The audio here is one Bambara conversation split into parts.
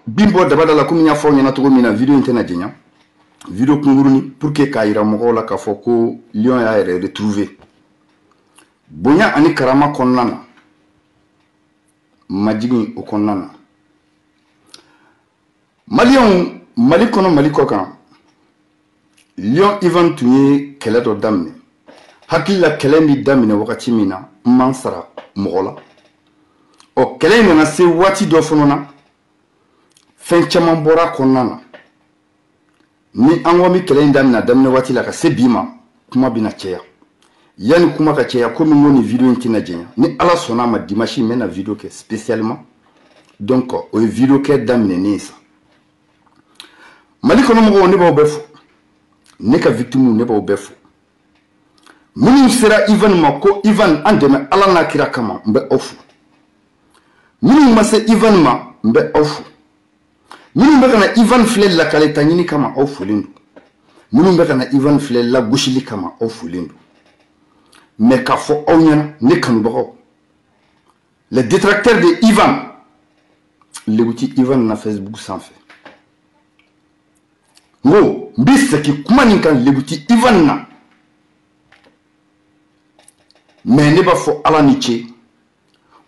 bimbo dabada la komi nya fo nya na to mina video intena jenya video kunguruni pour que kaira mo la ka fo ko lion ya retrouver bonya ani karama konnana majigi o konnana malion malikono malikokan lion Ivan tunye kele do damne hakilla kele mi damne wakati mina mansara mogola o kele na se wati do fonona fen chaman bora konnana ni anwami kele damna damne wati la ka se bima kuma bina cheya yani kuma ka cheya ko mi woni video intina jenya ni ala sona ma dimashi mena video ke spécialement donc o video ke damne nisa maliko no mo ne ba obefu ne ka victime ne ba obefu minu sera Ivan mako Ivan andeme ala na kira kama mbe ofu minu mase Ivan ma mbe ofu minu mbe kana Ivan flel la kale tanyini kama ofu lindu minu mbe kana Ivan flel la bushili kama ofu lindu mais ka fo awnyana ne kanu bako les détracteurs de Ivan le outil Ivan na Facebook sans fait ngo mbisa ki kuma ninkan lebuti Ivan na mais ne ba fo ala ni che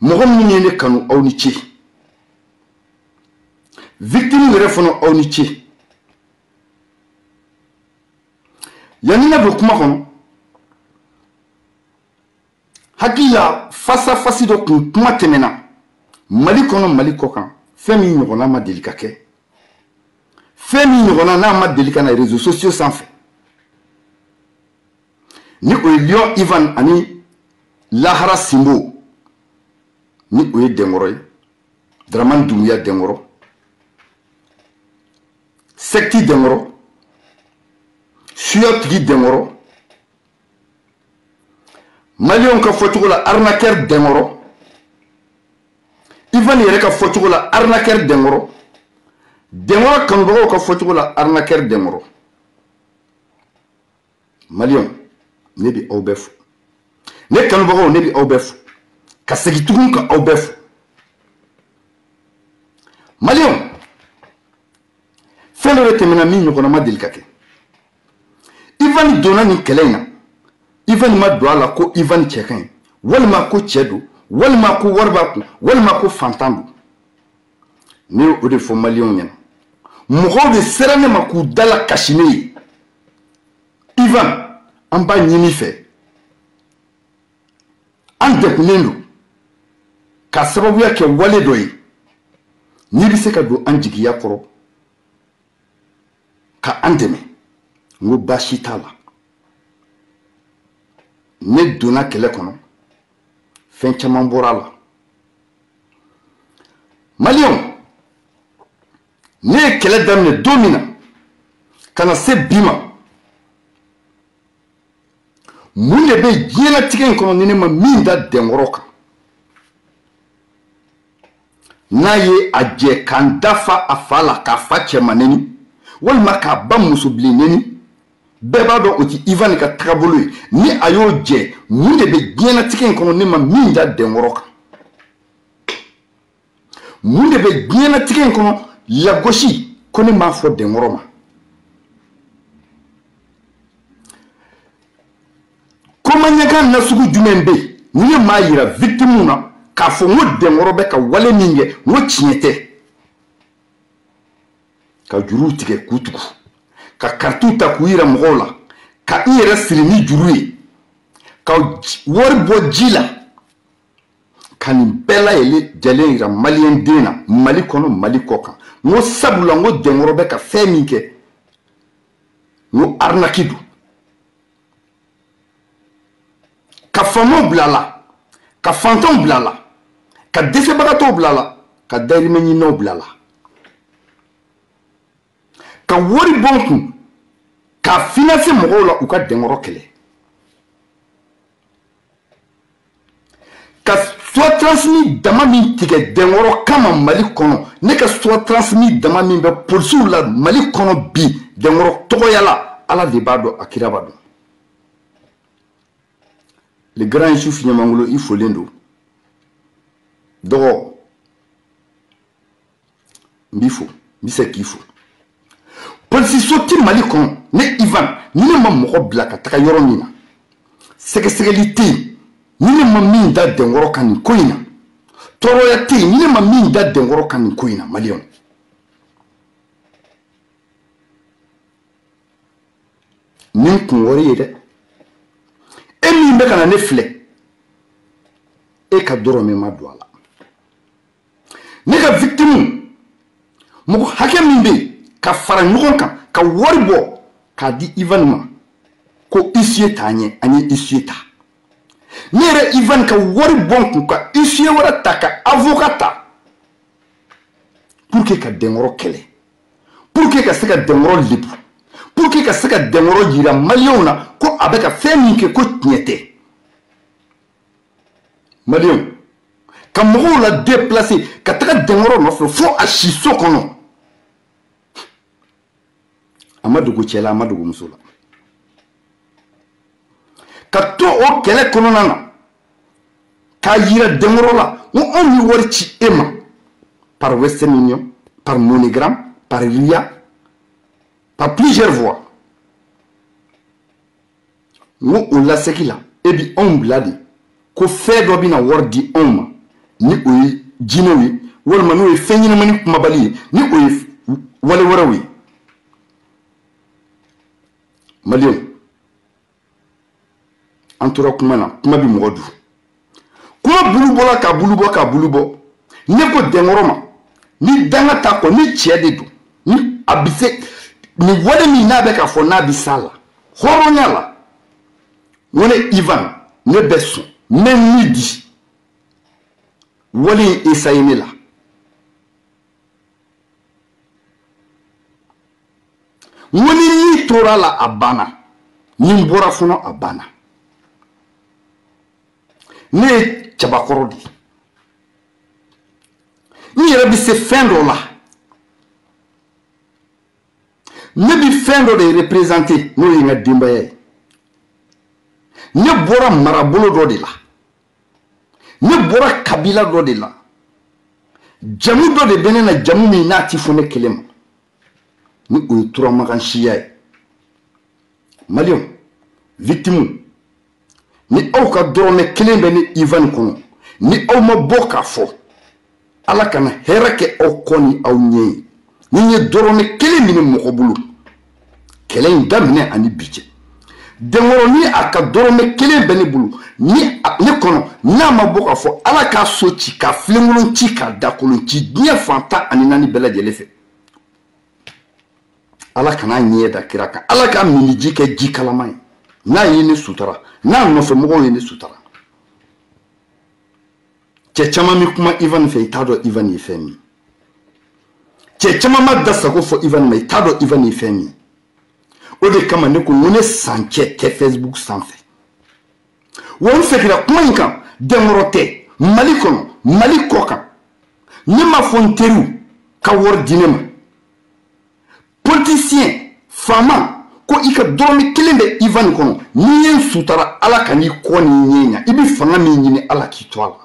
mo ni ne kanu aw ni che victime refono aw ni che yani na bo kuma kono hakila fasa fasi do kuma temena malikono malikokan femi nyogona ma delikake femi nyogona na ma delikana réseaux sociaux sans fait ni o lion Ivan ani lahara simbo ni o dengoro draman dunya dengoro sekti dengoro suyotgi dengoro malion ka fotugo la arnaqueur dengoro Ivan yere ka fotugo la arnaqueur dengoro dengoro kan bogo ka fotugo la arnaqueur dengoro malion nebi obef ne kan bogo nebi obef ka segitugun ka obef malion felo temena mi nyoko na madelikake Ivan dona ni kelena Ivan ma doala ko Ivan chekan walma ko chedo walma ko warba walma ko fantandu ni o de fo malion nyana mogo de serane maku dala kashine Ivan amba nyimi fe ande kunendo ka sababu yake wale doyi ni bi se ka do anjigi yakoro ka andeme ngo bashitala ne dona kele kono fen chaman borala malion ne kele damne domina kana se bima munde be yena tiken kono ni ma minda dengoroka naye aje kan dafa afala ka fache maneni wal maka ba musubli neni beba do oti Ivan ka takabulu ni ayo je munde be yena tiken kono ni ma minda dengoroka munde be yena tiken kono la goshi koni ma fo dengoroma koma nyaka na sugu dumembe ni ma yira victime na ka fo ngo dengorobe ka wale ninge ngo chiete ka juru tike kutuku ka kartuta kuira mgola ka ira sirini jurui ka warbo jila kani bela ele jalen ira malien dena malikono malikoka ngo sabula ngo dengorobe ka femike ngo arnakidu ka famo blala ka fantom blala ka desebagato blala ka darimeni no blala ka wori bonku ka finance mogola uka dengoro kele ka soit transmis dama min tige dengoro kama mali kono ne ka soit transmis dama min be polsu la mali kono bi dengoro togoyala ala de bado akira bado le grand Youssouf Niamangolo il faut l'endo dogo Mbifo, mbise kifo. Polisi soti Mali kon, ne Ivan, ni ne ma moko blaka taka yoro nina. Sekesegeli ni ne ma min da dengoro kani koina. Toro ya te, ni ne ma min da dengoro kani koina, Malion. Nin kun wori yede. E min be kana ne fle. E ka doro me ma do ala. Ne ka victime mo hake min be ka fara ɲɔgɔn kan ka wari bɔ k'a di Ivan ma ko issue t'a ɲɛ an ye issue ta ne yɛrɛ Ivan ka wari bɔ kun ka issue wɛrɛ ta ka avocat ta pour que ka dɛnkɔrɔ kɛlɛ pour que ka se ka dɛnkɔrɔ lebu pour que ka se ka dɛnkɔrɔ jira maliyɛnw na ko a bɛ ka fɛn min kɛ ko tiɲɛ tɛ maliyɛnw ka mɔgɔw la déplacer ka taga dɛnkɔrɔ nɔfɛ fo a si so kɔnɔ Amadou Cɛla Amadou muso la ka to o kɛlɛ kɔnɔna na k'a yira dɛnkɔrɔ la ko anw ye wari ci e ma par Western Union par MoneyGram par RIA par plusieurs voies ngo o lasegi la e bi anw bila de ko fɛn dɔ bɛna wari di anw ma ni o ye jinɛw ye walima n'o ye fɛn ɲɛnamani kumabali ye ni o ye wale wɛrɛw ye Malien, an tora kuma na kuma bi mɔgɔ du kuma bulu bɔla ka bulu bɔ ka bulu bɔ ne ko dɛnkɔrɔ ma ni danga ta kɔ ni tiɲɛ de don ni a bɛ se ni wale min n'a bɛ ka fɔ n'a bɛ s'a la hɔrɔnya la n ko ne Ivan ne bɛ sɔn n bɛ min di wale in essaye ne la n ko ni tora la a banna ni n bɔra fɔlɔ a banna ne ye cɛbakɔrɔ de n yɛrɛ bɛ se fɛn dɔ la ne bɛ fɛn dɔ de représenter n'o ye n ka denbaya ye ne bɔra marabolo dɔ de la ne bɔra kabila dɔ de la jamu dɔ de bɛ ne na jamu min n'a ti fɔ ne kelen ma ni o ye turamagan siya ye Maliyɛnw victime ni aw ka dɔrɔmɛ kelen bɛ ni Ivan kɔnɔ ni aw ma bɔ k'a fɔ Ala kana hɛrɛ kɛ aw kɔ ni aw ɲɛ ye ni ye dɔrɔmɛ kelen minɛ mɔgɔ bolo kɛlɛ in daminɛ ani bi cɛ dɛnkɔrɔ ni a ka dɔrɔmɛ kelen bɛ ne bolo ni ne kɔnɔ n'a ma bɔ k'a fɔ Ala k'a so ci ka filenkolon ci k'a dakolon ci diɲɛ fan 14 bɛɛ lajɛlen fɛ Ala kana ɲɛ da kira kan Ala ka miniji kɛ ji kalama ye n'a ye ne sutara n'a nɔfɛ mɔgɔw ye ne sutara cɛ caman mi kuma Ivan fɛ i t'a dɔn Ivan ye fɛn min cɛ caman ma da sago fɔ Ivan ma i t'a dɔn Ivan ye fɛn min o de kama ne ko ne san cɛ tɛ Facebook sanfɛ wa n fɛkira kuma in kan dɛnkɔrɔ tɛ Mali kɔnɔ Mali kɔ kan ne ma fɔ n teriw ka wari di ne ma politicien fama ko i ka dɔrɔmɛ kelen bɛ Ivan kɔnɔ n'i ye n sutara Ala ka n'i kɔ n'i ɲɛ ɲa i bɛ fanga min ɲini Ala k'i to a la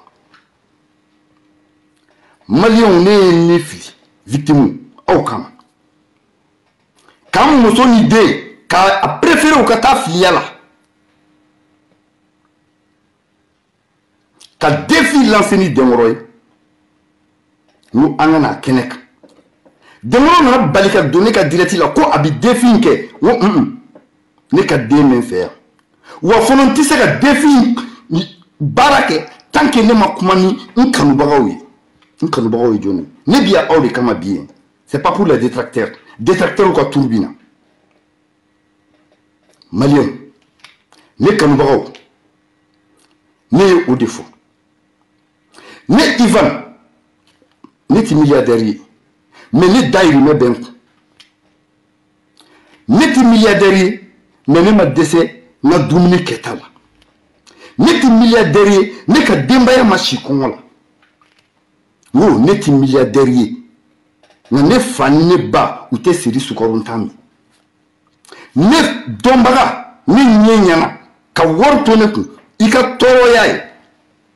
Maliyɛnw ne ye ne fili victime aw kama k'an muso ni den k'a préféré u ka taa filiya la ka défi lancer ni dɛnkɔrɔ ye n ko an ka n'a kɛnɛ kan dɛnkɔrɔ nana bali ka don ne ka direct la ko a bɛ défi in kɛ n ko ne ka den bɛ n fɛ yan wa fana n tɛ se ka défi in baara kɛ tant que ne ma kuma ni n kanubagaw ye n kanubagaw ye jɔnni ne bɛ yan aw de kama bi yen c'est pas pour les détracteurs détracteurs ka turu bi na Maliyɛnw ne kanubagaw ne ye o de fɔ ne Ivan ne tɛ milliardaire ye mais ne dayirimɛ bɛ n kun ne tɛ milliardaire ye mais ne ma dɛsɛ n ka dumuni kɛta la ne tɛ milliardaire ye ne ka denbaya ma si kɔngɔ la n ko ne tɛ milliardaire ye nka ne fa ni ne ba u tɛ siri sukarontan min ne dɔnbaga ne ɲɛ ɲana ka wari to ne kun i ka tɔɔrɔya ye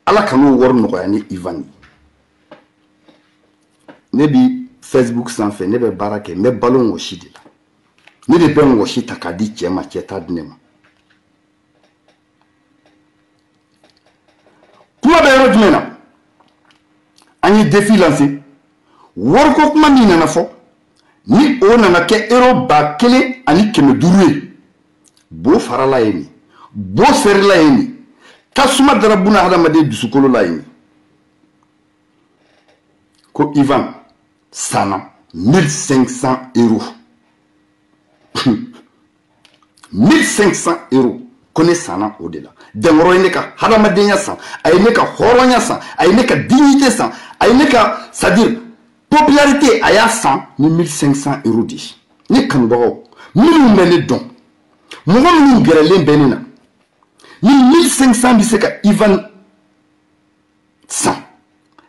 Ala ka n'o wari nɔgɔya ni Ivan ye ne bi Facebook sanfɛ ne bɛ baara kɛ n bɛ balo wɔsi de la ne de bɛ wɔsi ta k'a di cɛ ma cɛ t'a di ne ma kuma bɛ yɔrɔ jumɛn na an ye défi lancé wariko kuma min nana fɔ ni o nana kɛ euro 1500 ye bo farala ye nin bo serila ye nin tasuma dara buna hadamaden dusukolo la ye nin ko Ivan sana 1500 euros 1500 euros ko ne sana o de la dengoro ye ne ka hadamadenya san a ye ne ka hɔrɔnya san a ye ne ka dignité san a ye ne ka c'est-à-dire popularité a y'a san ni 1500 euros de ne kanubagaw minnu bɛ ne dɔn mɔgɔ minnu gɛrɛlen bɛ ne na ni 1500 bɛ se ka Ivan san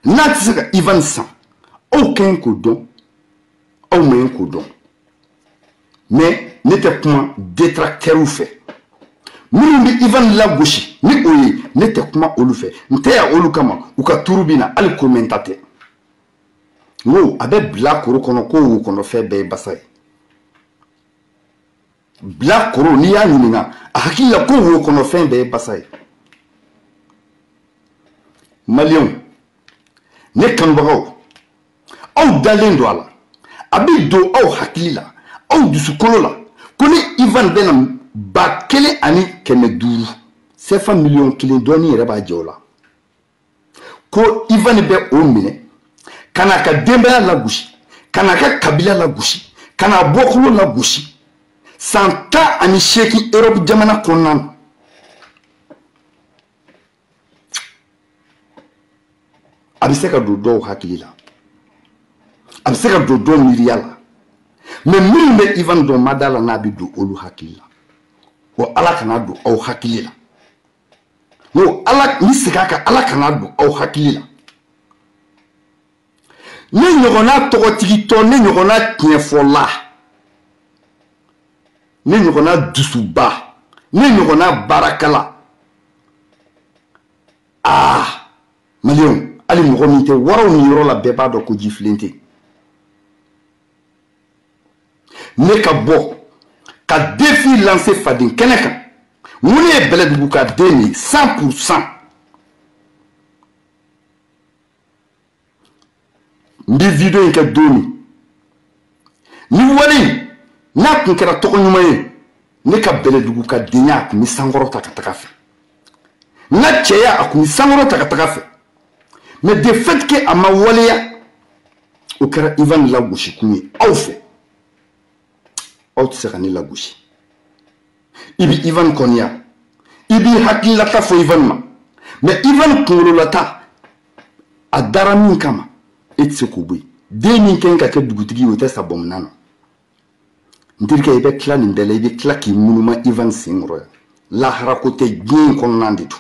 n'a tɛ se ka Ivan san aw ka ɲi k'o dɔn aw ma ɲi k'o dɔn mais ne tɛ kuma détracteurs fɛ minnu bɛ Ivan lagosi ni o ye ne tɛ kuma olu fɛ n tɛ yan olu kama u ka turu bɛ na hali commenta tɛ n ko a bɛ bila koro kɔnɔ ko wo kɔnɔ fɛn bɛɛ ye basa ye bila koro n'i y'a ɲininka a hakili la ko wo kɔnɔ fɛn bɛɛ ye basa ye maliyɛnw ne kanubagaw aw dalen don a la a bɛ don aw hakili la aw dusukolo la ko ni Ivan bɛna 1500 CFA miliyɔn 1 dɔɔni yɛrɛ b'a jɛ o la ko Ivan bɛ o minɛ ka n'a ka denbaya lagosi ka n'a ka kabila lagosi ka n'a bɔkolo lagosi san 18 Europe jamana kɔnɔna na a bɛ se ka don dɔw hakili la a bɛ se ka don dɔw miiriya la mais minnu bɛ Ivan dɔn ma da la n'a bɛ don olu hakili la wa Ala kana don aw hakili la no Ala ni segin a kan Ala kana don aw hakili la ne ɲɔgɔnna tɔgɔtigitɔ ne ɲɔgɔnna tiɲɛfɔla ne ɲɔgɔnna dusuba ne ɲɔgɔnna baarakala maliyɛnw hali mɔgɔ min tɛ waraw ni yɔrɔ la bɛɛ b'a dɔn ko jifilen tɛ ne ka bɔ ka défi lancer faden kɛnɛ kan mun ye Bɛlɛdugu ka den ye 100%. n bɛ video in kɛ don min ni wale n'a tun kɛra tɔgɔ ɲuman ye ne ka Bɛlɛdugu ka denya a tun bɛ sankɔrɔ ta ka taga fɛ n ka cɛya a tun bɛ sankɔrɔ ta ka taga fɛ mais de fait que a ma waleya o kɛra Ivan lagosi kun ye aw fɛ aw tɛ se ka ne lagosi i bɛ Ivan kɔniya i b'i hakililata fɔ Ivan ma mais Ivan kunkololata a dara min kama e tɛ se k'o bɔ yen den min kɛ ka kɛ dugutigi ye o tɛ sa bɔnmina na n terikɛ i bɛ tila nin bɛɛ la i bɛ tila k'i munuma Ivan senkɔrɔ yan lahara ko tɛ diɲɛ in kɔnɔna de don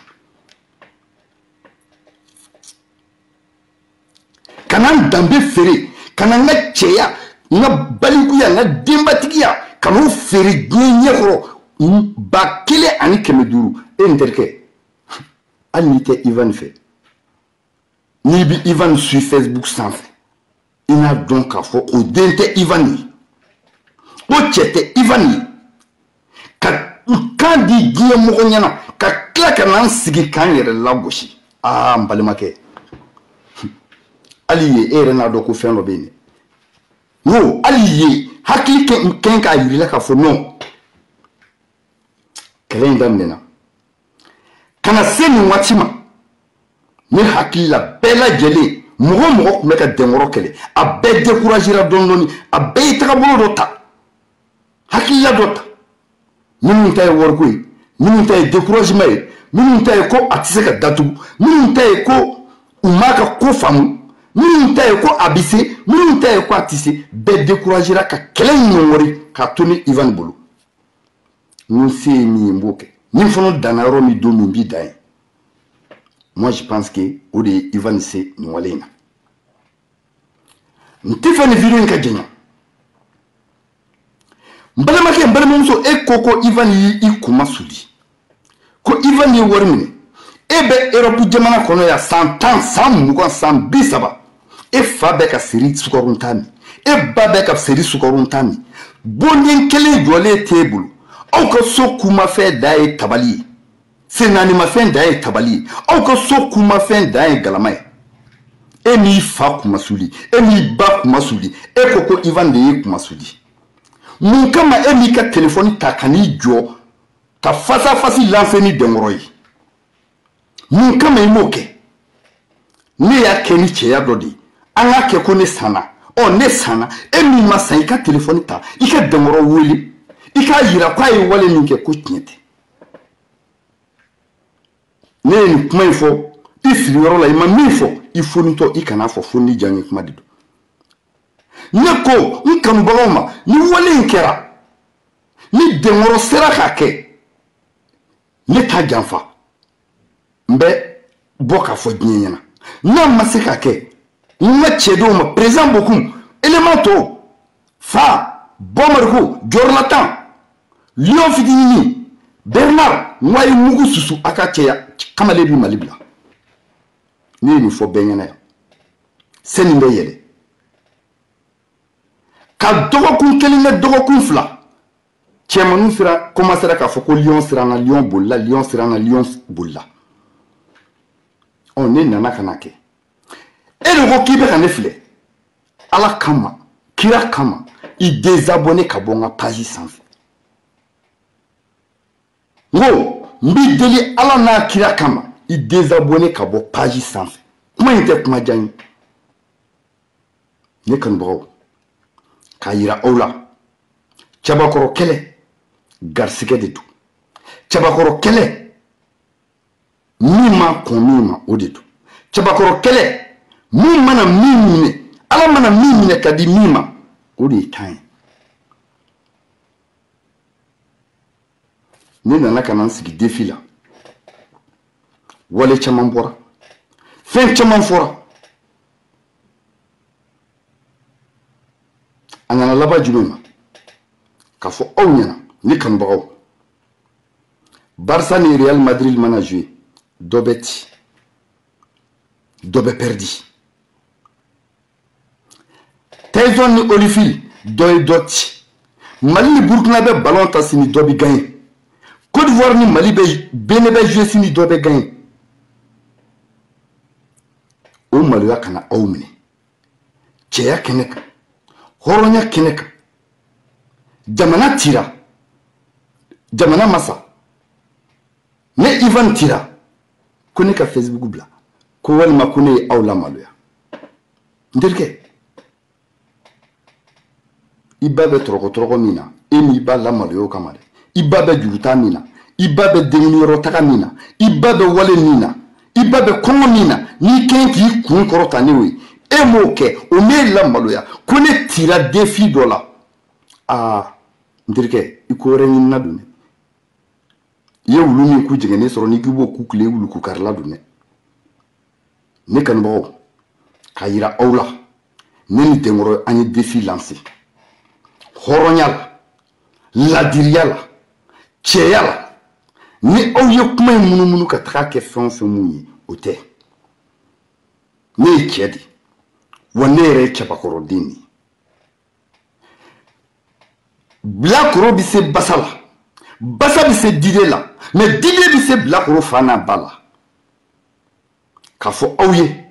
ka na n danbe feere ka na n ka cɛya n ka balikuya n ka denbatigiya ka n'o feere diɲɛ ɲɛkɔrɔ 1500 e n terikɛ hali n'i tɛ Ivan fɛ n'i bɛ Ivan su Facebook sanfɛ i n'a dɔn k'a fɔ o den tɛ Ivan ye o cɛ tɛ Ivan ye ka n kan di diɲɛ mɔgɔ ɲɛna ka tila ka na n sigi k'an yɛrɛ lagosi n balimakɛ hali ye e yɛrɛ n'a dɔn ko fɛn dɔ bɛ yen no hali ye hakili kɛ k'a yirila k'a fɔ non kɛlɛ in daminɛna ka na se nin waati ma ne hakili la bɛɛ lajɛlen mɔgɔ mɔgɔ tun bɛ ka dɛnkɔrɔ kɛlɛ a bɛɛ découragera dɔɔni dɔɔni a bɛɛ ye tagabolo dɔ ta hakilila dɔ ta minnu ta ye wariko ye minnu ta ye découragement ye minnu ta ye ko a tɛ se ka datugu minnu ta ye ko u m'a ka ko faamu minnu ta ye ko a bɛ se minnu ta ye ko a tɛ se bɛɛ découragera ka kɛlɛ in ɲɔngɔri k'a to ni Ivan bolo ni se ye min ye n b'o kɛ ni fana danna yɔrɔ min don min b'i dan ye moi je pense que o de ye Ivan se nin wale in na n tɛ fɛ nin video in ka jɛɲa n balimakɛ n balimamuso e ko Ivan y'i kuma suli ko Ivan ye wari minɛ e bɛ Europe jamana kɔnɔ yan san 10 san 20 san 30 e fa bɛ ka siri sukaro ta min e ba bɛ ka feri sukarun ta min bonden kelen jɔlen t'e bolo aw ka so kumafɛn da ye tabali ye sennaanimafɛn da ye tabali ye aw ka so kumafɛn da ye galama ye e m'i fa kumasuli e m'i ba kumasuli e ko ko Ivan de ye kumasuli mun kama e m'i ka telefɔni ta ka n'i jɔ ka fasafasi lancer ni Denkɔrɔ ye mun kama i m'o kɛ ne y'a kɛ ni cɛya dɔ de ye an k'a kɛ ko ne sanna ne sanna e min ma san i ka telefɔni ta i ka Denkɔrɔ wele i k'a yira k'a ye wale min kɛ ko tiɲɛ tɛ ne ye nin kuma in fɔ i sigiyɔrɔ la i ma min fɔ i fonitɔ i kana fɔ fo ni diya ye kuma de don ne ko n kanubagaw ma ni wale in kɛra ni Denkɔrɔ sera k'a kɛ ne t'a janfa n bɛ bɔ k'a fɔ diɲɛ ɲɛna n'a ma se k'a kɛ n ka cɛdenw ma président Bokum élément tɔw fa Bɔmariku Jɔrɔlatan Lion fitinin Bernard n ye mugu susu a ka cɛya kamalen bi Mali bila ne ye nin fɔ bɛɛ ɲɛna yan sani bɛ yɛlɛ ka dɔgɔkun kelen kɛ dɔgɔkun fila cɛmanninw sera commencera k'a fɔ ko Lion siranna Lion bolila Lion siranna Lion bolila ne nana ka na kɛ e de ko k'i bɛ ka ne filɛ Ala kama kira kama i désabonné ka bɔ n ka page sanfɛ n ko n b'i deli Ala n'a kira kama i désabonné ka bɔ page sanfɛ kuma in tɛ kuma jan ye ne kanubagaw k'a yira aw la cɛbakɔrɔ kɛlɛ garisigɛ de don cɛbakɔrɔ kɛlɛ min ma kɔn min ma o de don cɛbakɔrɔ kɛlɛ min mana min minɛ Ala mana min minɛ ka di min ma o de ye tan ye ne nana ka na n sigi défi la wale caman bɔra fɛn caman fɔra a nana laban jumɛn ma k'a fɔ aw ɲɛna ne kanubagaw Barça ni Real Madrid mana jouer dɔ bɛ ci dɔ bɛ perdi Tyson ni Holyfield dɔ ye dɔ ci Mali ni Burkina bɛ ballon ta sini dɔ bɛ gagner Côte d'Ivoire ni Mali bɛ Benin bɛ jouer sini dɔ bɛ gagner o maloya kana aw minɛ cɛya kɛnɛ kan hɔrɔnya kɛnɛ kan jamana tira jamana masa ne Ivan tira ko ne ka Facebook bila ko walima ko ne ye aw la maloya n terikɛ i ba bɛ tɔrɔkɔ min na e ni i ba la maloya o kama dɛ i ba bɛ juruta min na i ba bɛ denkunyɔrɔ taga min na i ba bɛ wale min na i ba bɛ kɔngɔ min na n'i kɛn k'i kun kɔrɔta ne ye e m'o kɛ o m'e la maloya ko ne tira défi dɔ la n terikɛ i ko wɛrɛ ɲinina don dɛ i ye wulu min ku jɛngɛnen sɔrɔ n'i k'i b'o ku tile wulu ku karila don dɛ ne kanubagaw k'a yira aw la ne ni Denkɔrɔ an ye défi lancé hɔrɔnya la ladiriya la cɛya la ni aw ye kuma in munumunu ka taga kɛ fɛn o fɛn mun ye o tɛ ne ye cɛ de wa ne yɛrɛ ye cɛbakɔrɔden de ye bilakoro bɛ se basa la basa bɛ se dide la mais dide bɛ se bilakoro fa n'a ba la k'a fɔ aw ye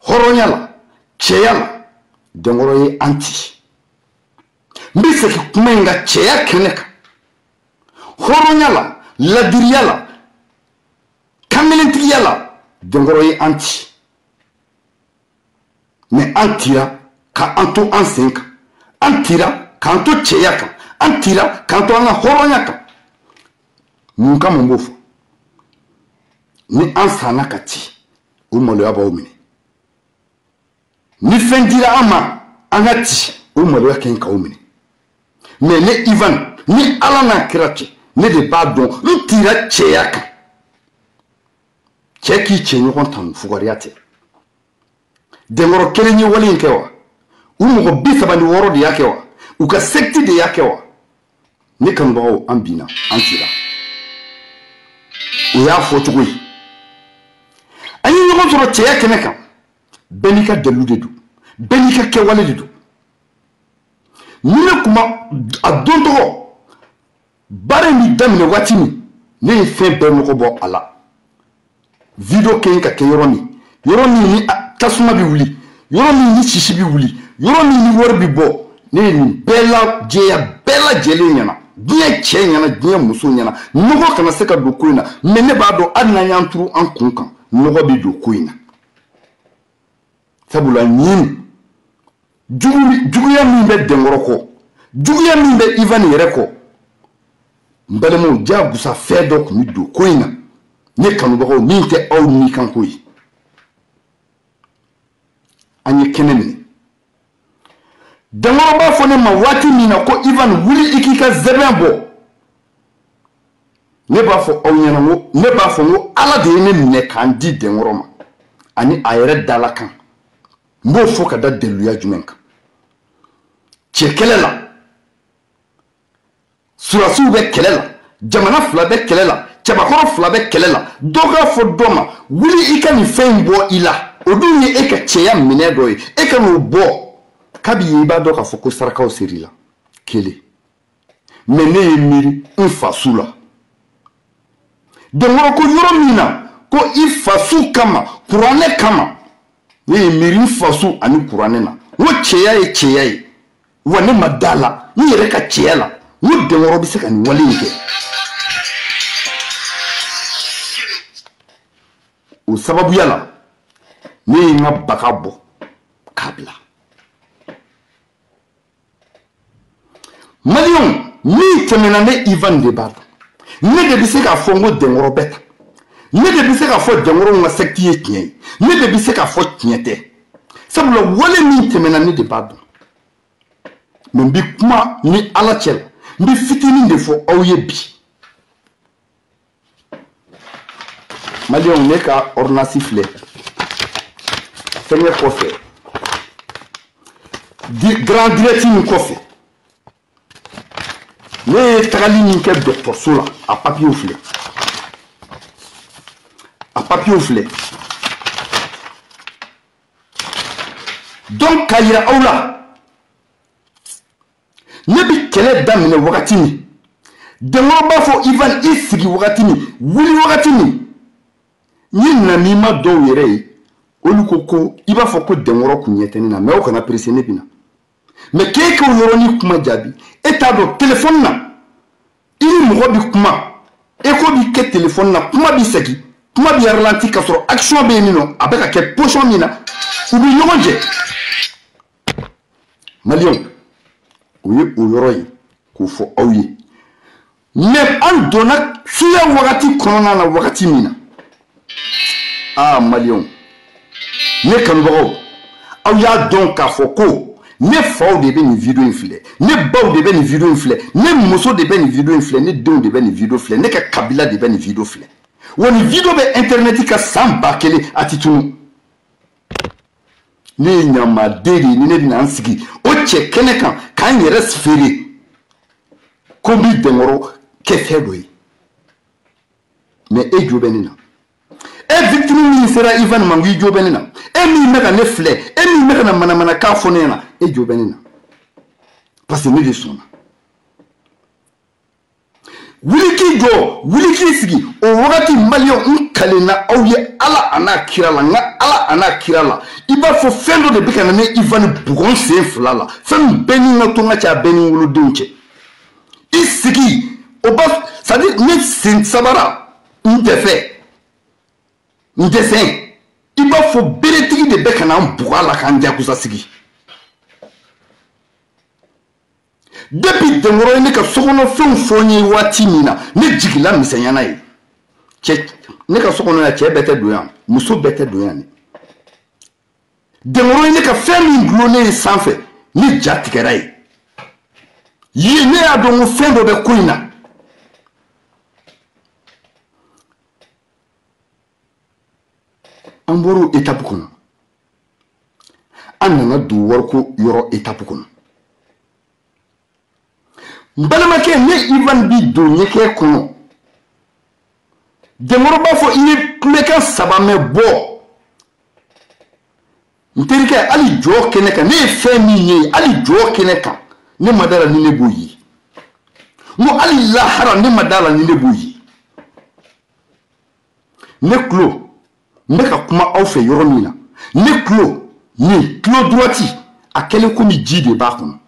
hɔrɔnya la cɛya la Denkɔrɔ ye an ci n bɛ segin kuma in ka cɛya kɛnɛ kan hɔrɔnya la ladiriya la kankelentigiya la Denkɔrɔ ye an ci mais an tira k'an to an sen kan an tira k'an to cɛya kan an tira k'an to an ka hɔrɔnya kan mun kama n b'o fɔ ni an sanna ka ci o maloya b'aw minɛ ni fɛn dira an ma an ka ci o maloya kɛ k'aw minɛ mais ne Ivan ni Ala n'a kira cɛ ne de b'a dɔn n tira cɛya kan cɛ k'i cɛ ɲɔgɔn tanu fugariya tɛ Denkɔrɔ kelen ye wale in kɛ wa u mɔgɔ 36 de y'a kɛ wa u ka secte de y'a kɛ wa ne kanubagaw an binna an tira o y'a fɔ cogo ye an ye ɲɔgɔn sɔrɔ cɛya kɛnɛ kan bɛɛ n'i ka dalu de don bɛɛ n'i ka kɛwale de don ne kuma a don tɔgɔ baara min daminɛ waati min ne ye fɛn bɛɛ nɔgɔ bɔ a la video kɛ ka kɛ yɔrɔ min ni tasuma bɛ wuli yɔrɔ min ni sisi bɛ wuli yɔrɔ min ni wari bɛ bɔ ne ye nin bɛɛ lajɛya bɛɛ lajɛlen ɲɛna diɲɛ cɛ ɲɛna diɲɛ muso ɲɛna nɔgɔ kana se ka don ko in na mais ne b'a dɔn hali n'an y'an turu an kun kan nɔgɔ bɛ don ko in na sabula ɲini juguya min bɛ Denkɔrɔ kɔ juguya min bɛ Ivan yɛrɛ kɔ n balimaw jagosa fɛn dɔ tun bɛ don ko in na ne kanubagaw min tɛ aw ni kan ko ye an ye kɛnɛ minɛ Denkɔrɔ b'a fɔ ne ma waati min na ko Ivan wuli i k'i ka sɛbɛn bɔ ne b'a fɔ aw ɲɛna ne b'a fɔ ko Ala de ye ne minɛ k'an di Denkɔrɔ ma ani a yɛrɛ dalakan n b'o fɔ ka da daliluya jumɛn kan cɛ kɛlɛ la surasiw bɛ kɛlɛ la jamana fila bɛ kɛlɛ la cɛbakɔrɔ fila bɛ kɛlɛ la dɔ k'a fɔ dɔ ma wuli i ka nin fɛn in bɔ i la o dun ye e ka cɛya minɛ dɔ ye e ka n'o bɔ kabi ye i b'a dɔn k'a fɔ ko sarakaw ser'i la kelen mais ne ye miiri n faso la Denkɔrɔ ko yɔrɔ min na ko i faso kama kuranɛ kama ne ye miiri n faso ani kuranɛ na n ko cɛya ye cɛya ye wa ne ma da la n yɛrɛ ka cɛya la n ko Denkɔrɔ bɛ se ka nin wale in kɛ o sababuya la ne ye n ka baga bɔ k'a bila Maliyɛnw min tɛmɛna ne Ivan de b'a dɔn ne de bɛ se k'a fɔ n ko Denkɔrɔ bɛ tan ne de bɛ se k'a fɔ Denkɔrɔ ka secte ye tiɲɛ ye ne de bɛ se k'a fɔ tiɲɛ tɛ sabula wale min tɛmɛna ne de b'a dɔn mais n bɛ kuma ni Ala cɛ la n bɛ fitinin de fɔ aw ye bi Maliyɛnw ne ka ordonnance filɛ fɛnkɛ kɔfɛ grand direct min kɔfɛ ne ye tagali min kɛ dɔgɔtɔrɔso la a papiyew filɛ donc k'a yira aw la ne bɛ kɛlɛ daminɛ wagati min Denkɔrɔ b'a fɔ Ivan i sigi wagati min wuli wagati min n ye namima dɔw yɛrɛ ye olu ko i b'a fɔ ko Denkɔrɔ kun ɲɛ tɛ ne na mais aw kana pressé ne bɛna mais k'e k'o yɔrɔnin kuma jaabi e t'a dɔn téléphone na i ni mɔgɔ bi kuma écho bi kɛ téléphone na kuma bi segin kuma bi ralenti k'a sɔrɔ action bɛ yen nɔ a bɛ ka kɛ position min na u bi ɲɔgɔn jɛ Maliyɛnw o ye o yɔrɔ ye k'o fɔ aw ye mais an donna suya wagati kɔnɔna na wagati min na Maliyɛnw ne kanubagaw aw y'a dɔn k'a fɔ ko ne faw de bɛ nin video in filɛ ne baw de bɛ nin video in filɛ ne muso de bɛ nin video in filɛ ne denw de bɛ nin video filɛ ne ka kabila de bɛ nin video filɛ wa nin video bɛ internet ka san 1000 a ti tunu ne ye ɲamaden de ye ni ne bɛna n sigi o cɛ kɛnɛ kan k'an yɛrɛ feere ko n bɛ Denkɔrɔ kɛ fɛn dɔ ye mais e jo bɛ ne na e victime min sera Ivan ma ngi jo bɛ ne na e min bɛ ka ne filɛ e min bɛ ka na manamana k'a fɔ ne ɲɛna e jo bɛ ne na parce que ne de sɔnna wuli k'i jɔ wuli k'i sigi o wagati Maliyɛnw n kalenna aw ye Ala a n'a kira la n ka Ala a n'a kira la i b'a fɔ fɛn dɔ de bɛ ka na ne Ivan bugɔ n sen fila la fɛn min bɛɛ ni n ka to n ka cɛ a bɛɛ ni n wolodenw cɛ i sigi o b'a c'est à dire ne sen sabara n tɛ fɛ n dɛsɛ i b'a fɔ beretigi de bɛ ka na n bugɔ a la k'an jagosa sigi depuis Denkɔrɔ ye ne ka sokɔnɔ fɛnw fɔ n ye waati min na ne jigila misɛnya n'a ye cɛ ne ka sokɔnɔ ya cɛ bɛɛ tɛ don yan muso bɛɛ tɛ don yan Denkɔrɔ ye ne ka fɛn min dulonnen ye sanfɛ ne ja tigɛra ye ne y'a dɔn ko fɛn dɔ bɛ ko in na an bɔra étape kɔnɔ an nana don wariko yɔrɔ étape kɔnɔ n balimakɛ ne Ivan bi don ɲɛkɛ kɔnɔ Denkɔrɔ b'a fɔ i ye kulekan 3 mɛn bɔ n terikɛ hali jɔ kɛnɛ kan ne ye fɛn min ye hali jɔ kɛnɛ kan ne madala ni ne boyi mo ali lahara ne madala ni ne boyi ne klo ne ka kuma aw fɛ yɔrɔ min na ne klo ni klo droiti a kɛlen komi ji de b'a kɔnɔ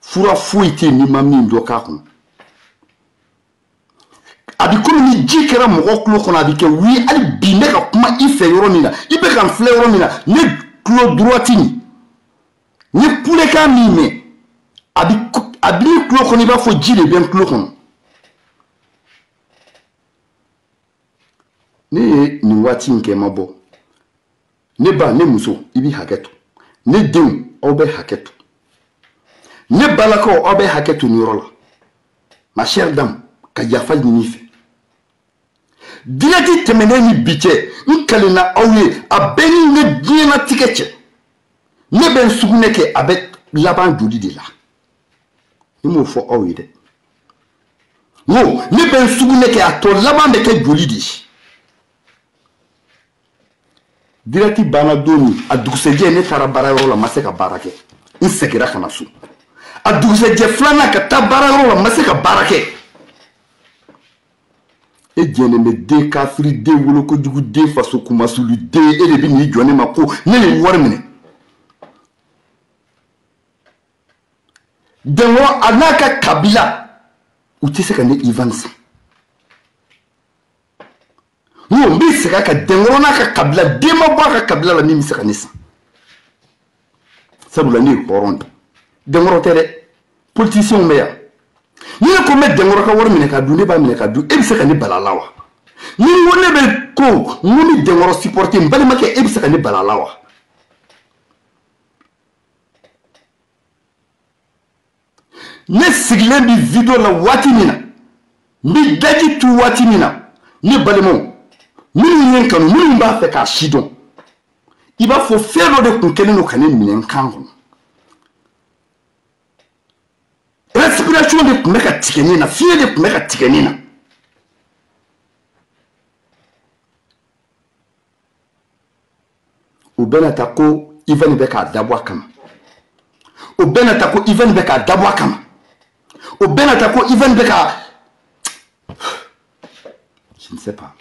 fura foyi tɛ ni ma min dɔ k'a kɔnɔ a bi komi ni ji kɛra mɔgɔ klo kɔnɔ a bi kɛ wi ali bi ne ka kuma I fɛ yɔrɔ min na I bɛ ka n filɛ yɔrɔ min na ne klo droiti ni ni kulekan min mɛn a bi ni klo kɔnɔ I b'a fɔ ji de bɛ n klo kɔnɔ ne ye nin waati in kɛ ma bɔ ne ba ne muso I bi hakɛ to ne denw aw bɛ hakɛ to ne balakaw aw bɛ hakɛ to nin yɔrɔ la ma chère dame ka yafa ɲini fɛ direct tɛmɛnen ni bi cɛ n kalenna aw ye a bɛɛ ni ne diɲɛnatigɛ cɛ ne bɛ n sugunɛ kɛ a bɛ laban joli de la ne m'o fɔ aw ye dɛ n ne bɛ n sugunɛ kɛ a tɔ laban bɛ kɛ joli de ye direct banna don min a dugusɛjɛ ne taara baarayɔrɔ la ma se ka baara kɛ n seginna ka na so a dugusɛjɛ filanan ka taa baarayɔrɔ la ma se ka baara kɛ e jɛnnen bɛ den kafiri den wolokojugu den faso kumasulu den e de bɛ n'i jɔ ne ma ko ne ye wari minɛ Dengɔrɔ a n'a ka kabila u tɛ se ka ne Ivan san n bɛ segin a kan Dengɔrɔ n'a ka kabila den ma bɔ a ka kabila la min bɛ se ka ne san sabula ne ye hɔrɔn de Dengɔrɔ tɛ dɛ politiciens bɛ yan ni ne ko n bɛ Dengɔrɔ ka wari minɛ ka dun ne b'a minɛ ka dun e bɛ se ka ne bala la wa ni n ko ne bɛ ko n ko ni Dengɔrɔ supporter n balimakɛ e bɛ se ka ne bala la wa ne sigilen bi video la waati min na n bɛ daji tu waati min na ne balimaw minnu ye n kanu minnu b'a fɛ k'a si dɔn I b'a fɔ fɛn dɔ de tun kɛlen don ka ne minɛ n kan kɔnɔ respiration de tun bɛ ka tigɛ ne na fiɲɛ de tun bɛ ka tigɛ ne na o bɛɛ na ta ko Ivan bɛ k'a dabɔ a kama o bɛɛ na ta ko Ivan bɛ k'a dabɔ a kama o bɛɛ na ta ko Ivan bɛ ka je ne sais pas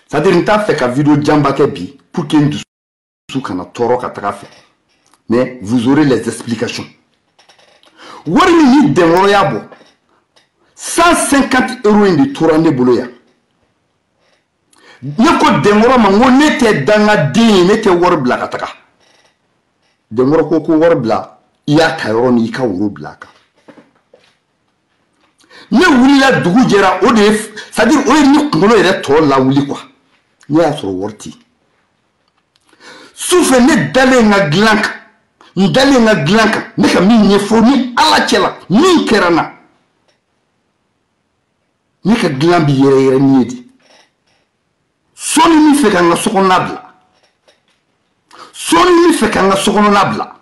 c'est-à-dire n t'a fɛ ka vidéo janba kɛ bi pour que n dusu kana tɔɔrɔ ka taga fɛ mais vous aurez les explications wari min ni Dengɔrɔ y'a bɔ 150 € in de tora ne bolo yan ne ko Dengɔrɔ ma n ko ne tɛ dangaden ye ne tɛ wari bila ka taga Dengɔrɔ ko wari bila I y'a ta yɔrɔ min I ka woro bila a kan ne wulila dugu jɛra o de ye c'est-à-dire o ye ne kunkolo yɛrɛ tɔ lawuli quoi ne y'a sɔrɔ wari tɛ sufɛ ne dalen n ka dilan kan n dalen n ka dilan kan ne ka min ɲɛfɔ ni Ala cɛla min kɛra n na ne ka dilan bi yɛrɛ yɛrɛ ni ye de sɔɔni min fɛ ka n ka sokɔnɔna bila sɔɔni min fɛ ka n ka sokɔnɔna bila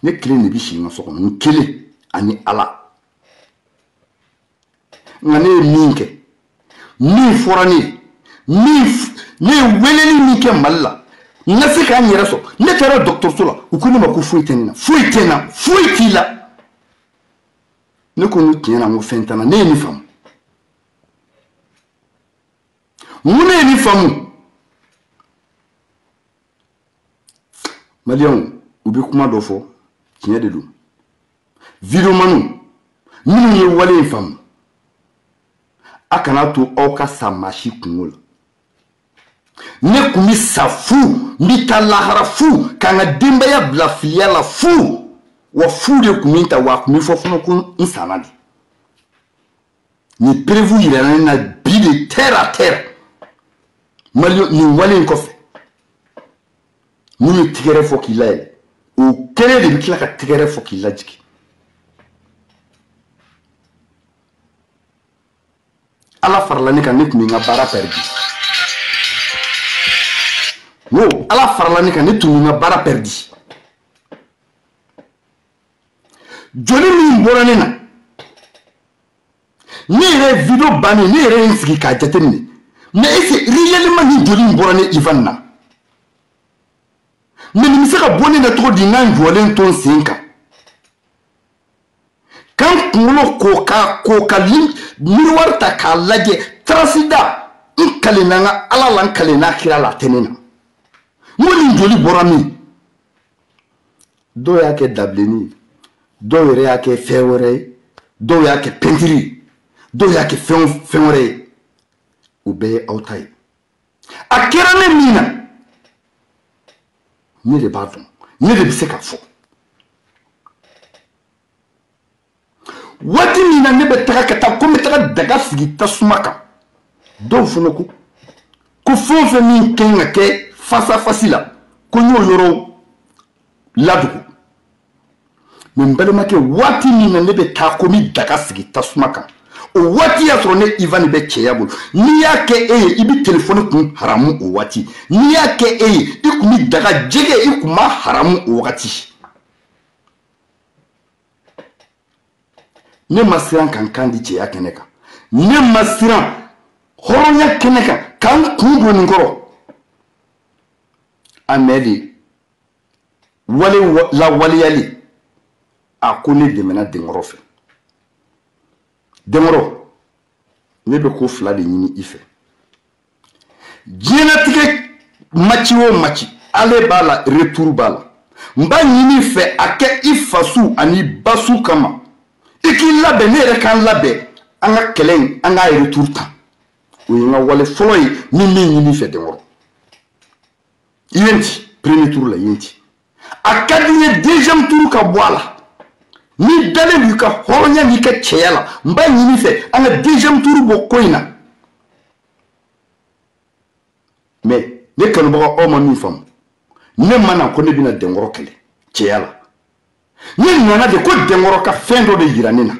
ne kelen de bi si n ka so kɔnɔ n kelen ani Ala nka ne ye min kɛ min fɔra ne ye ne ye weleli min kɛ Mali la n ka se k'an yɛrɛ sɔrɔ ne taara dɔgɔtɔrɔso la u ko ne ma ko foyi tɛ ne na foyi tɛ n na foyi t'i la ne ko n'u tiɲɛ na n ko fɛn tɛ n na ne ye nin faamu mun ne ye nin faamu Maliyɛnw u bɛ kuma dɔ fɔ tiɲɛ de don videomaniw minnu ye wale in faamu a kana to aw ka sa maa si kungo la ne kun bi sa fu n bi taa lahara fu ka n ka denbaya bila filiya la fu wa fu de kun bi ta wa kun bi fɔ fana ko n sanna de nin prévu yira ne na bi de terre à terre Maliyɛn nin wale in kɔfɛ n'u ye tigɛrɛ fɔ k'i layɛlɛ o kɛlen de bi tila ka tigɛrɛ fɔ k'i lajigin Ala farala ne kan ne kun bɛ n ka baara perdu no Ala farala ne kan ne tun bɛ n ka baara perdu joli min bɔra ne na ne yɛrɛ video bannen ne yɛrɛ ye n sigi k'a jateminɛ mais est-ce que réellement ni joli in bɔra ne Ivan na mais ni se ka boni na to di nan jolen ton sinka kan kulo ko ka lim ni warta ka laje trasida in kalinanga ala lan kalina kira la tenena moni joli borami do ya ke dableni do yere ya ke fewore do ya ke pentiri do ya ke fewore ube autai akira ne mina ni le badon ni le biseka fo wati mina ne betaka kata ko metaka daga sigi tasumaka do funoku ko fonfe min kenga ke face à face la ko nyoro laduku min balma ke wati mina ne betaka ko mi daga sigi tasumaka o wati ya soro ne Ivan be cheyabul ni yake ibi telefone kun haramu o wati ni yake ikumi daga jege ikuma haramu o wakati ne masiran kan di cheya keneka ne masiran horonya keneka kan kungo ngoro amedi la waliyali akuni demena dengoro fe dengoro ne be ko fla de nyini ife genetike machi wo machi ale bala retour bala mba nyini fe ake ifasu ani basu kama iki labe ne re kan labe anga kelen anga retour ta o yinga wale foloy ni nyini fe dengoro yenti premier tour la yenti akadine deuxième tour ka boala ni dale luka horonya ni ka cheyala mba nyini fe anga deuxième tour bo koina mais ne kanu ba o ma mi fam ne mana ko ne bina dengoro kele cheyala ni nana de ko dengoro ka fendo de yiranina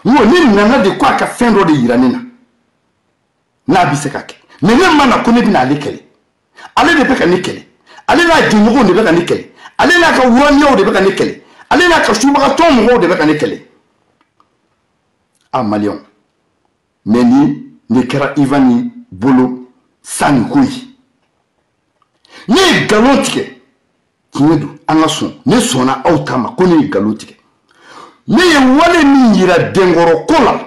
wo ni nana de ko ka fendo de yiranina na biseka ke mais ne mana ko ne bina lekele ale de peka nikele ale na dingo de peka nikele ale na ka wonyo de beka nikele ale na ka suba to mo de beka nikele a malion meni ne kera Ivani bolo sani kuyi ne galotike kinedu anga son ne sona autama ko ne galotike ne ye wale min yira dengoro kola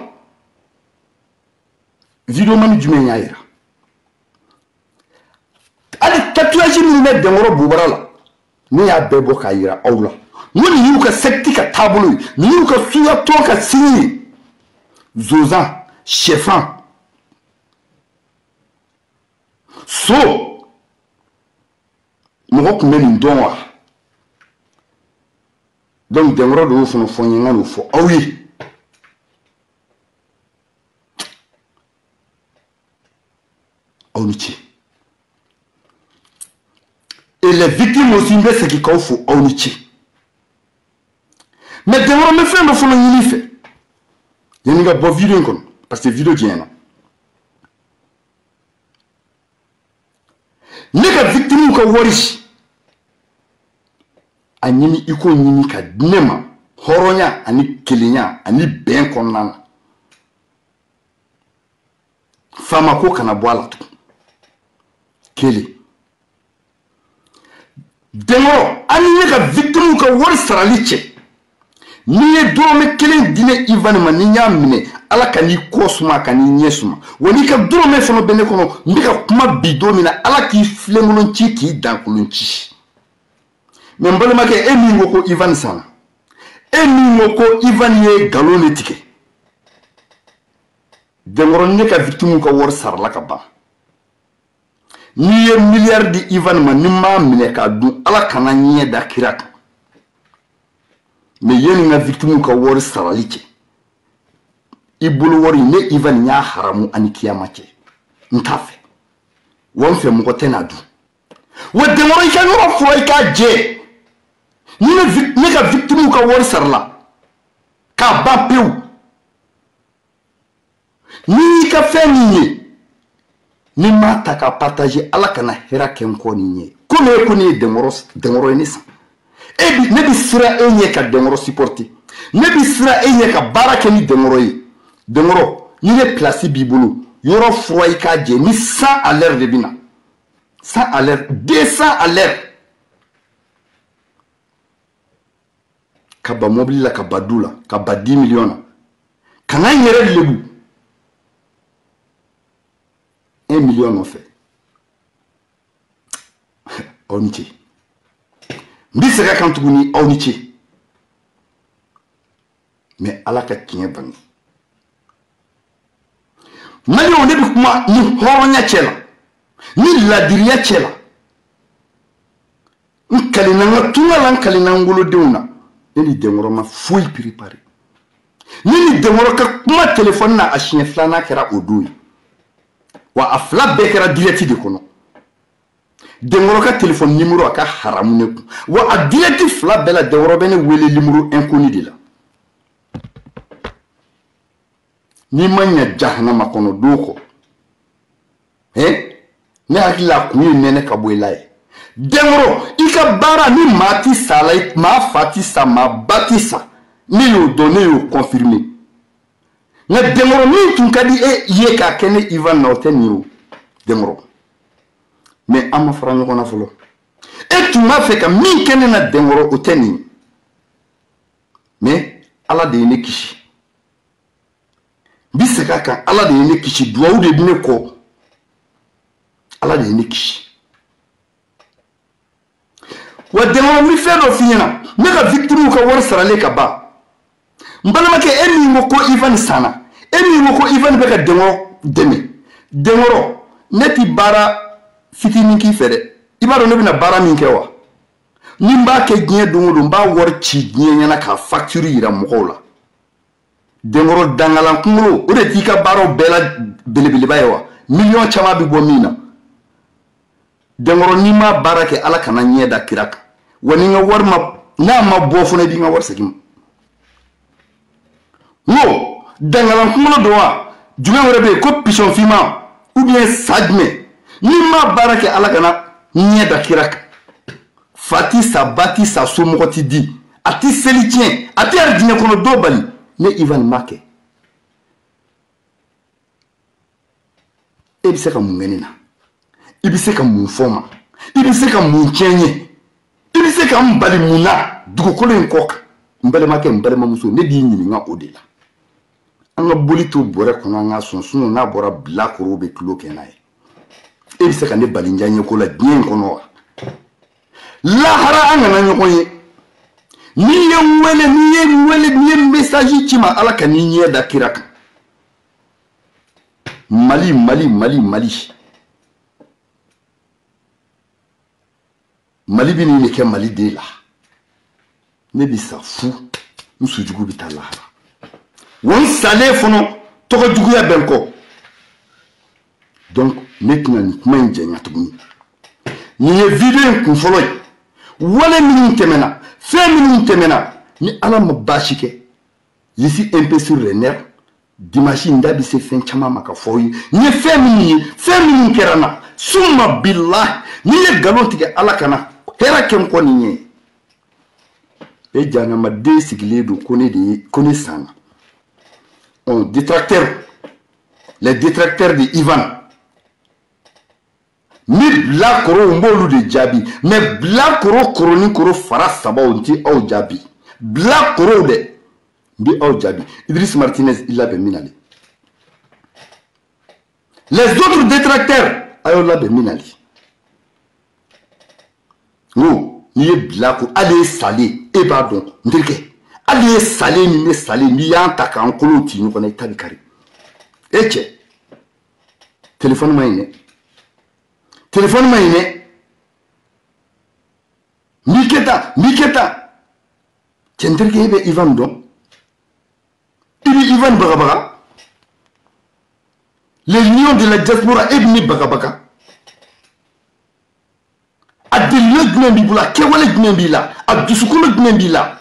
video mani jume yaira ali tatouage min ne dengoro bubarala ni ya bebo ka yira awla woni yuka sektika tabulu ni yuka suya to ka sini zozan chefan so mo ko meni ndonwa donc dengoro do fo no fonyenga no fo awi awnichi et les victimes aussi ne ce qui qu'on faut awnichi mais dengoro me fait no fo no yini fe yeni ga bo video kon parce que video diena nega victime ko worish anyini iko nyini ka nema horonya ani kelinya ani ben konnan fama ko kana boala to keli dengoro ani nega victime ko wori saraliche ni do me kelen dine Ivan maninya mine ala kani kosuma kani nyesuma woni ka do me fono bene kono mbika kuma bido mina ala ki flemulon chi ki dankulun chi membale make emi ngoko Ivan sana emi ngoko Ivan ye galone tike dengoro ne ka victime ko wor sarla ka ba ni ye milliard di Ivan manima mine ka du ala kana nye da kiraka mais yeni nga victime ko wor saralike ibulu wori ne Ivan nya haramu ani kiyamache ntafe won fe mko tena du wode wori ka no fo ka je ni ka victime ko wor sarla ka ba pew ni ka feni ni mata ka partager ala kana hera ken ko ni ko ne dengoro ni sa ebi ne bi sira enye ka dengoro supporter ne bi sira enye ka baraka ni dengoro yi dengoro ni le place bibulu yoro froy ka je ni 100 à l'heure de bina 100 à l'heure, 200 à l'heure. Kaba mobile la kaba doula, kaba 10 millions. Kana yere lebu. 1 million en fait. Oniti. Mbisera kantuguni oniti. Mais ala ka tiɲɛ bange. Mali on de bi kuma ni hɔrɔnya cɛ la, ni ladiriya cɛ la. N kalina n ka tunga la, n kalina n wolodenw na. Ne ni Denkɔrɔ ma foyi préparé. Ni Denkɔrɔ ka kuma téléphone na a siɲɛ filanan kɛra o don ye. Wa a fila bɛɛ kɛra direct de kɔnɔ. Denkɔrɔ ka téléphone numéro a ka haramu ne kun. Wa a direct fila bɛɛ la Denkɔrɔ bɛ ne wele numéro inconnu de la. Ni ma ɲɛ jahanama kɔnɔ don kɔ. Ne hakili la kun ye nɛnɛ ka bɔ i la ye. Denkɔrɔ i ka baara ni maa ti sa la, maa fa ti sa, maa ba ti sa. Ne y'o dɔn, ne y'o confirmer. Nka Denkɔrɔ min tun ka di e ye k'a kɛ ne Ivan na o tɛ nin ye o. Denkɔrɔ. Mais an ma fara ɲɔgɔn na fɔlɔ. E tun b'a fɛ ka min kɛ ne na Denkɔrɔ o tɛ nin ye. Mais Ala de ye ne kisi. Bi segin a kan, Ala de ye ne kisi, duwawu de bɛ ne kɔ. Ala de ye ne kisi. Wa Denkɔrɔ n bɛ fɛn dɔ f'i ɲɛna, ne ka victime ka wari saralen ka ban. N balimakɛ e min ko ko Ivan sanna, e min ko ko Ivan bɛ ka Denkɔrɔ dɛmɛ. Denkɔrɔ, ne ti baara fitinin k'i fɛ dɛ. I b'a dɔn ne bɛna baara min kɛ wa? Ni n b'a kɛ diɲɛ don o don, n b'a wari ci diɲɛ ɲɛna ka facture yira mɔgɔw la. Denkɔrɔ dangalan kunkolo, o de t'i ka baaraw bɛɛ la belebeleba ye wa? Million caman bɛ bɔ min na. Denkɔrɔ n'i ma baara kɛ Ala kana ɲɛ da kira kan. Wa ni n ka wari ma, n'a ma bɔ fana i b'i ka wari segin ma. N ko dangalan kunkolo don wa? Jumɛn wɛrɛ bɛ yen ko pisɔn finman ou bien sa jumɛn? N'i ma baara kɛ Ala kana ɲɛ da kira kan. Fa ti sa, ba ti sa, somɔgɔ ti di. A ti seli tiɲɛ, a ti yɛrɛ diɲɛ kɔnɔ dɔw bali. Ne Ivan m'a kɛ. E bɛ se ka mun kɛ ne na? I bɛ se ka mun fɔ n ma? I bɛ se ka mun tiɲɛ n ye? I bɛ se ka n bali mun na dugukolo in kɔ kan? N balimakɛ, n balimamuso, ne b'i ɲininka o de la. An ka boli to bɔrɛ kɔnɔ an ka sɔn, sinon n'a bɔra bilakorow bɛ tulo kɛ n'a ye. E bɛ se ka ne bali n diya ɲɛko la diɲɛ in kɔnɔ wa? Lahara an kana ɲɔgɔn ye. N'i ye n wele, n'i ye message ci ma Ala ka n'i ɲɛ da kira kan. Mali. Mali bɛ nin de kɛ Mali den la. Ne bɛ sa fu, n sujugu bɛ taa lahara. Wa n salen fana tɔgɔ juguya bɛ n kɔ. Donc ne tɛna nin kuma in jɛnya tuguni. Nin ye video in kun fɔlɔ ye. Wale minnu tɛmɛna, fɛn minnu tɛmɛna, ni Ala ma baasi kɛ, je suis un peu sur les nerfs. Dimanche n da bɛ se fɛn caman ma ka fɔ ye. N ye fɛn minnu ye, fɛn minnu kɛra n na, summa billahi, n'i ye nkalon tigɛ Ala kana, hɛrɛ kɛ n kɔ nin ye. E jahanamaden sigilen don ko ne sanna. Les détracteurs de Ivan. Ni bilakoro n b'olu de jaabi, mais bilakoro koro ni koro fara saba o n tɛ aw jaabi. Bilakoro dɛ, n bɛ aw jaabi. Idriss Martinez i labɛn min na le. Les autres détracteurs a y'o labɛn min na le. N ko n'i ye bilakoro, hali e salen e b'a dɔn n terikɛ, hali e salen ni ne salen n'i y'an ta k'an kolow ci ɲɔgɔn na i ta bɛ kari. E cɛ, téléphone ma ɲi dɛ. Téléphone ma ɲi dɛ. N'i kɛ tan. Cɛ n terikɛ e bɛ Ivan dɔn? I bɛ Ivan bagabaga? Les lions de la diaspora e bɛ ne bagabaga? A deliya jumɛn b'i bolo? A kɛwale jumɛn b'i la? A dusukolo jumɛn b'i la?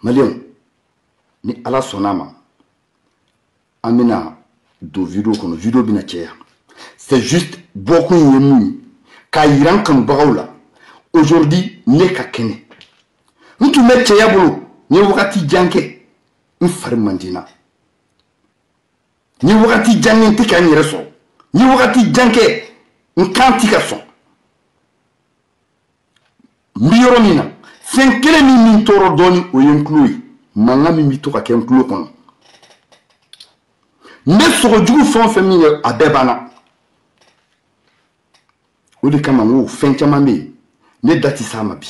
Maliyɛnw, ni Ala sɔnna ma, an bɛna don video kɔnɔ, video bɛna caya. C'est juste bɔkun ye mun ye k'a yira n kanubagaw la. Aujourd'hui ne ka kɛnɛ. N tun bɛ cɛya bolo, n ye wagati jan kɛ, n fari man di n na. N ye wagati jan kɛ n tɛ ka n yɛrɛ sɔrɔ. ni wakati janke nkanti ka son mbiyoro mina fenkele min toro doni o yenkluyi manga mi to ka kenklu kono ne sogo jugu fon fami abebana o de kama wo fenkama me ne dati sama bi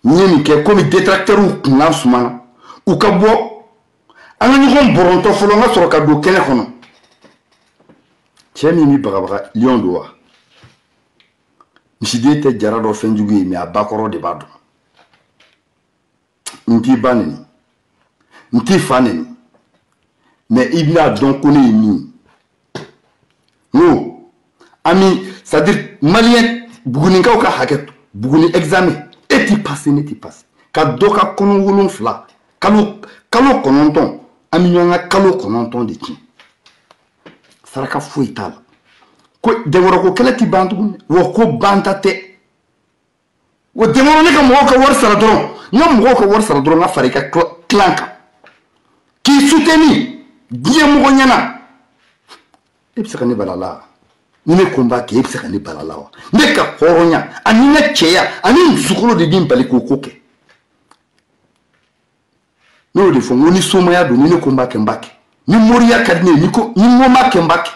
ni ke comme détracteur ou kunna sumana u ka bo anga ni gon boronto folo nga soro ka do kene kono chemi mi baga lion doa miside te jara do fenjugu mi abakoro de bado nti baneni nti faneni mais ibna donc on est mis no ami c'est-à-dire malien buguni ka haket buguni examen et tu passes ne tu passes ka doka kono wolon fla kalo kononton ami nyanga kalo kononton de ki saraka fuitala ko de woro ko kala ti bantu wo ko bantate wo de woro ne ka mo ka war sara dron nyam mo ka war sara dron na farika clanka qui soutenu Dieu mo nyana epsaka ne balala ni ne combat ke epsaka ne balala wa ne ka horonya ani ne cheya ani zukuro de dim pale kokoke no de fo ngoni soma ya do ni ne combat ke mbake ni moriya kadne ni ko ni ngoma ke mbake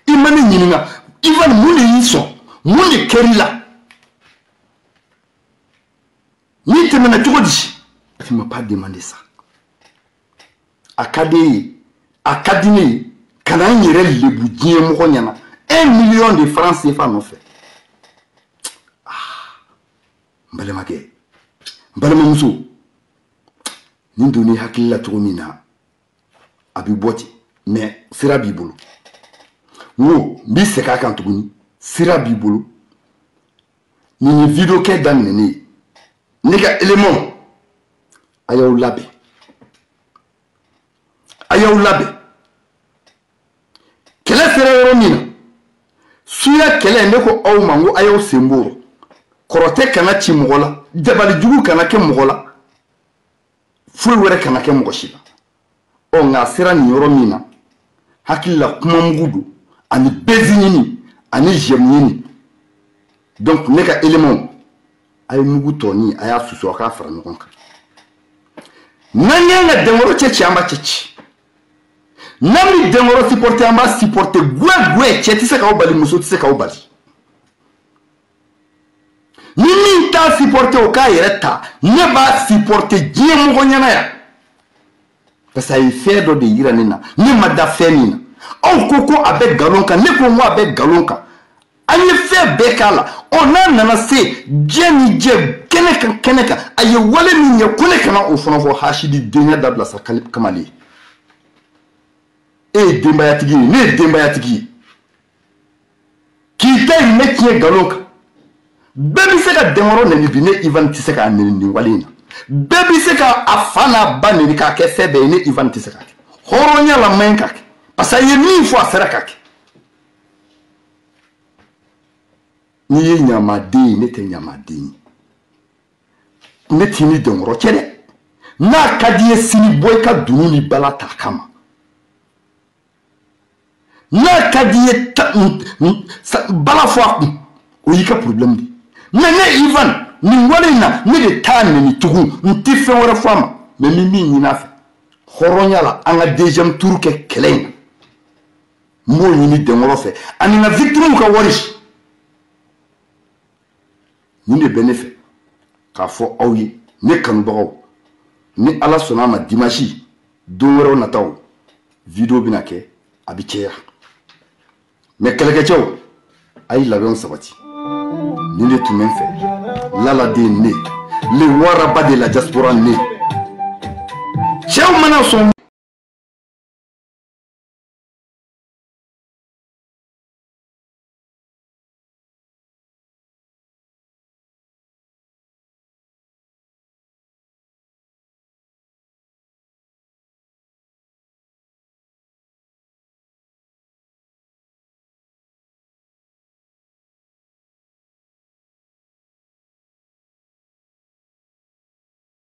imani nyininga even muni yiso muni kerila ni te mena tugodi tu m'as pas demandé ça Académie, quand on y a le budget, 1 million de francs CFA non fait. Mbalemake, Mbalemamuso, nous donnons hakila tourmina, abiboti, mais sera bibolo. Wo, biseka kantuguni, sera bibolo. Ni vidéo qu'est dans le nez. Nega élément, ayaw labe. Ayaw labe kele fere romina suya kele ne ko aw mango ayaw semboro korote kana ci mogola jabali jugu kana ke mogola fu were kana ke mogoshila o nga sera ni romina hakilla kuma mugudu ani bezinini ani jemnini donc ne ka élément ay mugu toni aya suso ka fara no konka nanya demoro chechi amba chechi Nami dengoro supporter amba supporter gwe cheti se ka obali muso tise ka obali Nini ta supporter oka yereta ne ba supporter die mo nyana ya parce que fait do de yira nina ne mada femina on koko avec galonka ne ko mo avec galonka ani fait bekala on a nana se jeni je keneka aye wale ni ne koneka o fono fo hashidi denya dabla sa kamali et dembayatigi ne dembayatigi qui t'a métier galonka baby se ka demoro ne bine Ivan Tiseka ne walina baby se ka afana baneni ka ke febe ne Ivan Tiseka horonya la menka parce que yemi fois seraka ni nyamade ne te nyamade ne tini demoro kede na kadiye sini boy ka dununi balata kama na kadiye balafwa o yika problème di mais ne Ivan ni walina ni de tane ni tugu nti fe wora fama mais mimi ni nafa horonya la anga deuxième tour ke kelen mo ni demoro fe ani na victime ka warish ni ne bénéfice ka fo awyi ne kan bawo ni ala sonama dimashi do woro nataw vidéo binake abicheya mais quelqu'un tchao ay la gon sabati ni le tout même fait la de né les waraba de la diaspora né tchao mana son